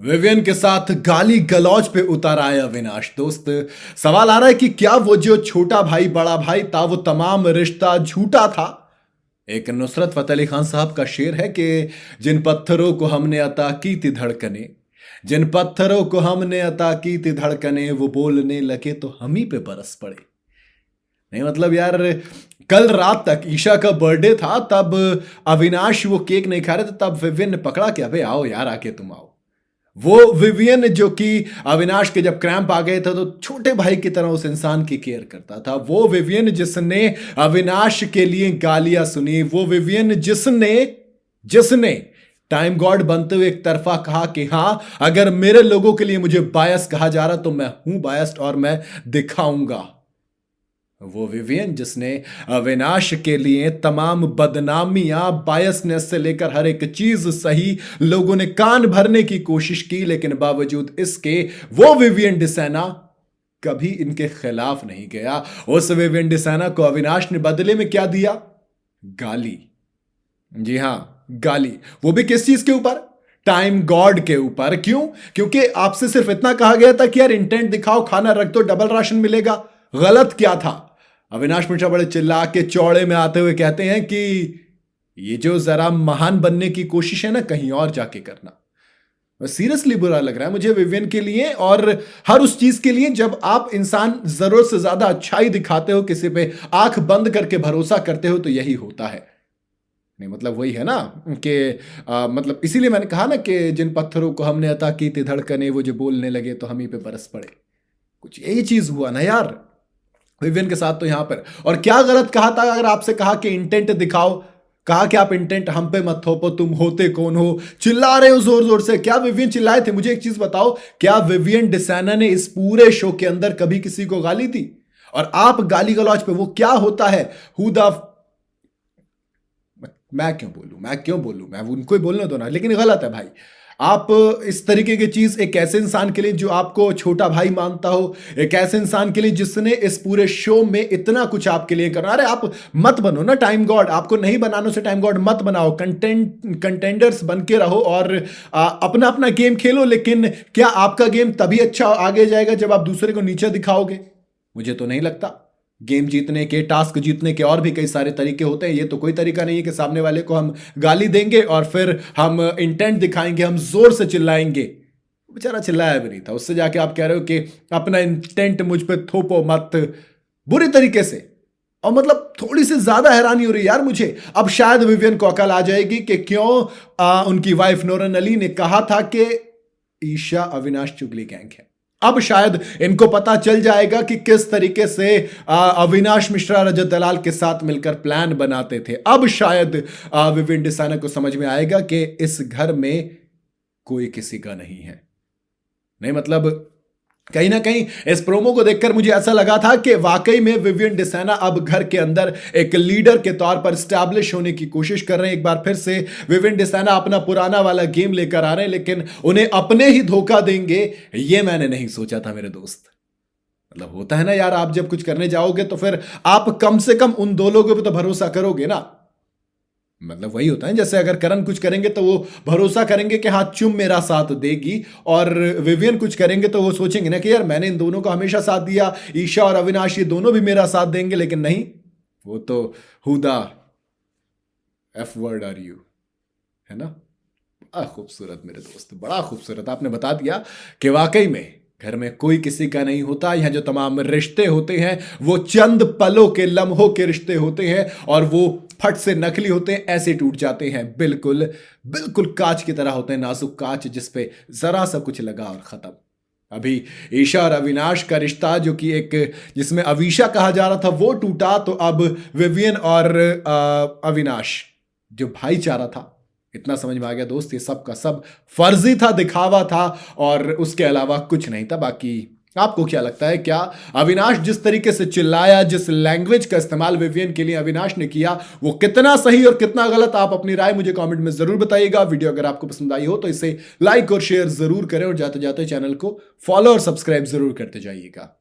Vivian के साथ गाली गलौज पे उतर आया अविनाश। दोस्त, सवाल आ रहा है कि क्या वो जो छोटा भाई बड़ा भाई था वो तमाम रिश्ता झूठा था। एक नुसरत फतेह अली खान साहब का शेर है कि जिन पत्थरों को हमने अता की थी धड़कने, जिन पत्थरों को हमने अता की थी धड़कने, वो बोलने लगे तो हम ही पे बरस पड़े। नहीं मतलब यार, कल रात तक ईशा का बर्थडे था, तब अविनाश वो केक नहीं खा रहे थे, तब विवियन ने पकड़ा कि अबे आओ यार, आके तुम आओ। वो विवियन जो कि अविनाश के जब क्रैम्प आ गए थे तो छोटे भाई की तरह उस इंसान की केयर करता था। वो विवियन जिसने अविनाश के लिए गालियां सुनी, वो विवियन जिसने जिसने टाइम गॉड बनते हुए एक तरफा कहा कि हां, अगर मेरे लोगों के लिए मुझे बायस कहा जा रहा तो मैं हूं बायस्ड और मैं दिखाऊंगा। वो विवियन जिसने अविनाश के लिए तमाम बदनामियां, बायसनेस से लेकर हर एक चीज सही, लोगों ने कान भरने की कोशिश की, लेकिन बावजूद इसके वो विवियन डिसैना कभी इनके खिलाफ नहीं गया। उस विवियन डिसैना को अविनाश ने बदले में क्या दिया? गाली। जी हां, गाली। वो भी किस चीज के ऊपर? टाइम गॉड के ऊपर। क्यों? क्योंकि आपसे सिर्फ इतना कहा गया था कि यार इंटेंट दिखाओ, खाना रख दो, डबल राशन मिलेगा। गलत क्या था? अविनाश मिश्रा बड़े चिल्ला के चौड़े में आते हुए कहते हैं कि ये जो जरा महान बनने की कोशिश है ना, कहीं और जाके करना। सीरियसली बुरा लग रहा है मुझे विवियन के लिए, और हर उस चीज के लिए जब आप इंसान जरूरत से ज्यादा अच्छाई दिखाते हो, किसी पे आंख बंद करके भरोसा करते हो, तो यही होता है। नहीं मतलब वही है ना कि मतलब इसीलिए मैंने कहा ना कि जिन पत्थरों को हमने अता की थी धड़कने, वो जो बोलने लगे तो हम ही पे बरस पड़े। कुछ यही चीज हुआ ना यार विवियन के साथ तो यहां पर। और क्या गलत कहा था? अगर आपसे कहा कि इंटेंट दिखाओ, कहा कि आप इंटेंट हम पे मत थोपो, तुम होते कौन हो, चिल्ला रहे हो जोर जोर से। क्या विवियन चिल्लाए थे? मुझे एक चीज बताओ, क्या विवियन डिसैना ने इस पूरे शो के अंदर कभी किसी को गाली दी? और आप गाली गलौज पे, वो क्या होता है? मैं क्यों बोलूं, मैं उनको ही बोलने दो ना। लेकिन गलत है भाई, आप इस तरीके की चीज एक ऐसे इंसान के लिए जो आपको छोटा भाई मानता हो, एक ऐसे इंसान के लिए जिसने इस पूरे शो में इतना कुछ आपके लिए करा। अरे आप मत बनो ना टाइम गॉड, आपको नहीं बनाने से टाइम गॉड मत बनाओ। कंटेंडर्स बन के रहो और अपना अपना गेम खेलो। लेकिन क्या आपका गेम तभी अच्छा आगे जाएगा जब आप दूसरे को नीचे दिखाओगे? मुझे तो नहीं लगता। गेम जीतने के, टास्क जीतने के और भी कई सारे तरीके होते हैं। ये तो कोई तरीका नहीं है कि सामने वाले को हम गाली देंगे और फिर हम इंटेंट दिखाएंगे, हम जोर से चिल्लाएंगे। बेचारा चिल्लाया भी नहीं था, उससे जाके आप कह रहे हो कि अपना इंटेंट मुझ पे थोपो मत, बुरी तरीके से। और मतलब थोड़ी सी ज्यादा हैरानी हो रही है यार मुझे। अब शायद विवियन को अकल आ जाएगी कि क्यों उनकी वाइफ नूरन अली ने कहा था कि ईशा अविनाश चुगली गैंग है। अब शायद इनको पता चल जाएगा कि किस तरीके से अविनाश मिश्रा रजत दलाल के साथ मिलकर प्लान बनाते थे। अब शायद विवियन डिसैना को समझ में आएगा कि इस घर में कोई किसी का नहीं है। नहीं मतलब कहीं ना कहीं इस प्रोमो को देखकर मुझे ऐसा लगा था कि वाकई में विवियन डिसैना अब घर के अंदर एक लीडर के तौर पर स्टैब्लिश होने की कोशिश कर रहे हैं। एक बार फिर से विवियन डिसैना अपना पुराना वाला गेम लेकर आ रहे हैं, लेकिन उन्हें अपने ही धोखा देंगे, ये मैंने नहीं सोचा था मेरे दोस्त। मतलब होता है ना यार, आप जब कुछ करने जाओगे तो फिर आप कम से कम उन दो लोगों पर तो भरोसा करोगे ना। मतलब वही होता है, जैसे अगर करण कुछ करेंगे तो वो भरोसा करेंगे कि हाँ चुम मेरा साथ देगी, और विवियन कुछ करेंगे तो वो सोचेंगे ना कि यार मैंने इन दोनों को हमेशा साथ दिया, ईशा और अविनाश ये दोनों भी मेरा साथ देंगे। लेकिन नहीं, वो तो हुदा एफ वर्ड आर यू, है ना। बड़ा खूबसूरत मेरे दोस्त, बड़ा खूबसूरत आपने बता दिया कि वाकई में घर में कोई किसी का नहीं होता। यहां जो तमाम रिश्ते होते हैं वो चंद पलों के, लम्हों के रिश्ते होते हैं, और वो फट से नकली होते हैं, ऐसे टूट जाते हैं। बिल्कुल बिल्कुल कांच की तरह होते हैं, नाजुक कांच जिसपे जरा सा कुछ लगा और खत्म। अभी ईशा और अविनाश का रिश्ता, जो कि एक जिसमें अवीशा कहा जा रहा था, वो टूटा। तो अब विवियन और अविनाश जो भाईचारा था, इतना समझ में आ गया दोस्त, ये सब का सब फर्जी था, दिखावा था, और उसके अलावा कुछ नहीं था। बाकी आपको क्या लगता है? क्या अविनाश जिस तरीके से चिल्लाया, जिस लैंग्वेज का इस्तेमाल विवियन के लिए अविनाश ने किया, वो कितना सही और कितना गलत? आप अपनी राय मुझे कमेंट में जरूर बताइएगा। वीडियो अगर आपको पसंद आई हो तो इसे लाइक और शेयर जरूर करें, और जाते जाते चैनल को फॉलो और सब्सक्राइब जरूर करते जाइएगा।